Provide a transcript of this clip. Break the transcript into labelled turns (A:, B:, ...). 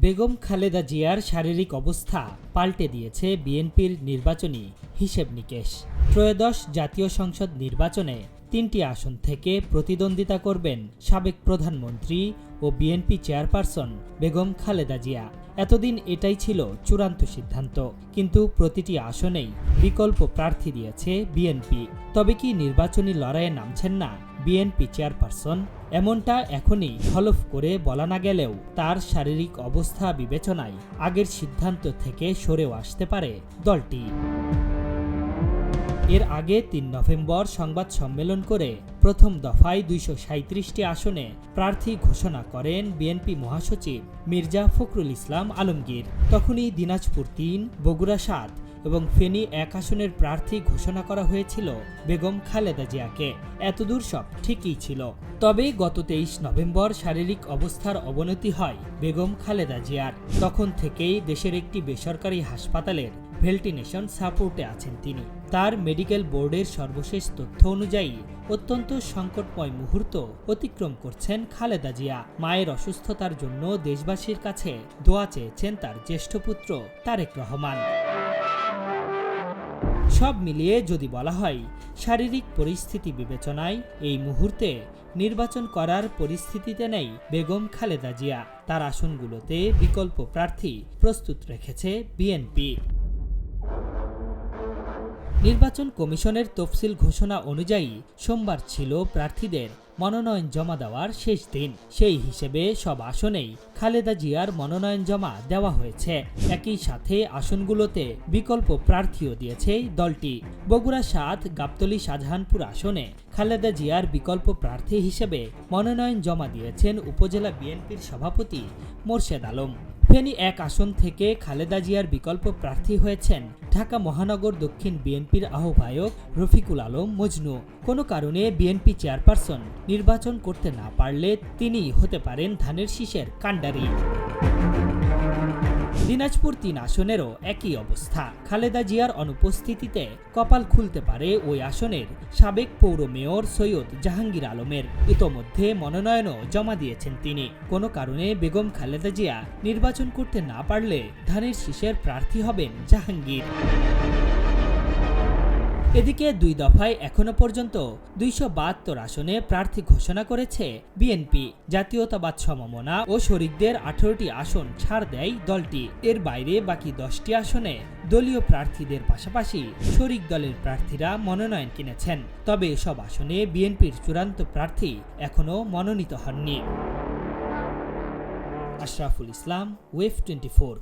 A: বেগম খালেদা জিয়ার শারীরিক অবস্থা পাল্টে দিয়েছে বিএনপির নির্বাচনী হিসেব নিকেশ। ত্রয়োদশ জাতীয় সংসদ নির্বাচনে ৩টি আসন থেকে প্রতিদ্বন্দ্বিতা করবেন সাবেক প্রধানমন্ত্রী ও বিএনপি চেয়ারপারসন বেগম খালেদা জিয়া। এতদিন এটাই ছিল চূড়ান্ত সিদ্ধান্ত, কিন্তু প্রতিটি আসনেই বিকল্প প্রার্থী দিয়েছে বিএনপি। তবে কি নির্বাচনী লড়াইয়ে নামছেন না বিএনপি চেয়ারপারসন? এমনটা এখনই হলফ করে বলা না গেলেও তার শারীরিক অবস্থা বিবেচনায় আগের সিদ্ধান্ত থেকে সরেও আসতে পারে দলটি। এর আগে ৩ নভেম্বর সংবাদ সম্মেলন করে প্রথম দফায় ২৩৭টি আসনে প্রার্থী ঘোষণা করেন বিএনপি মহাসচিব মির্জা ফখরুল ইসলাম আলমগীর। তখনই দিনাজপুর ৩, বগুড়া ৭ এবং ফেনী ১ আসনের প্রার্থী ঘোষণা করা হয়েছিল বেগম খালেদা জিয়াকে। এতদূর সব ঠিকই ছিল। তবে গত ২৩ নভেম্বর শারীরিক অবস্থার অবনতি হয় বেগম খালেদা জিয়ার। তখন থেকেই দেশের একটি বেসরকারি হাসপাতালের ভেন্টিলেশন সাপোর্টে আছেন তিনি। তার মেডিকেল বোর্ডের সর্বশেষ তথ্য অনুযায়ী অত্যন্ত সংকটময় মুহূর্ত অতিক্রম করছেন খালেদা জিয়া। মায়ের অসুস্থতার জন্য দেশবাসীর কাছে দোয়া চেয়েছেন তার জ্যেষ্ঠ পুত্র তারেক রহমান। সব মিলিয়ে যদি বলা হয়, শারীরিক পরিস্থিতি বিবেচনায় এই মুহূর্তে নির্বাচন করার পরিস্থিতিতে নেই বেগম খালেদা জিয়া। তার আসনগুলোতে বিকল্প প্রার্থী প্রস্তুত রেখেছে বিএনপি। নির্বাচন কমিশনের তফসিল ঘোষণা অনুযায়ী সোমবার ছিল প্রার্থীদের মনোনয়ন জমা দেওয়ার শেষ দিন। সেই হিসেবে সব আসনেই খালেদা জিয়ার মনোনয়ন জমা দেওয়া হয়েছে। একই সাথে আসনগুলোতে বিকল্প প্রার্থীও দিয়েছে দলটি। বগুড়া ৭, গাবতলী শাহজাহানপুর আসনে খালেদা জিয়ার বিকল্প প্রার্থী হিসেবে মনোনয়ন জমা দিয়েছেন উপজেলা বিএনপির সভাপতি মোর্শেদ আলম। ফেনী ১ আসন থেকে খালেদা জিয়ার বিকল্প প্রার্থী হয়েছেন ঢাকা মহানগর দক্ষিণ বিএনপির আহ্বায়ক রফিকুল আলম মজনু। কোনো কারণে বিএনপি চেয়ারপারসন নির্বাচন করতে না পারলে তিনিই হতে পারেন ধানের শীষের কাণ্ডারি। দিনাজপুর ৩ আসনেরও একই অবস্থা। খালেদা জিয়ার অনুপস্থিতিতে কপাল খুলতে পারে ওই আসনের সাবেক পৌর মেয়র সৈয়দ জাহাঙ্গীর আলমের। ইতোমধ্যে মনোনয়নও জমা দিয়েছেন তিনি। কোনো কারণে বেগম খালেদা জিয়া নির্বাচন করতে না পারলে ধানের শীষের প্রার্থী হবেন জাহাঙ্গীর। এদিকে ২ দফায় এখনো পর্যন্ত ২৭২ আসনে প্রার্থী ঘোষণা করেছে বিএনপি। জাতীয়তাবাদ সমমনা ও শরিকদের ১৮টি আসন ছাড় দেয় দলটি। এর বাইরে বাকি 10টি আসনে দলীয় প্রার্থীদের পাশাপাশি শরিক দলের প্রার্থীরা মনোনয়ন কিনেছেন। তবে এসব আসনে বিএনপির চূড়ান্ত প্রার্থী এখনো মনোনীত হননি। আশরাফুল ইসলাম, ওয়েভ 24।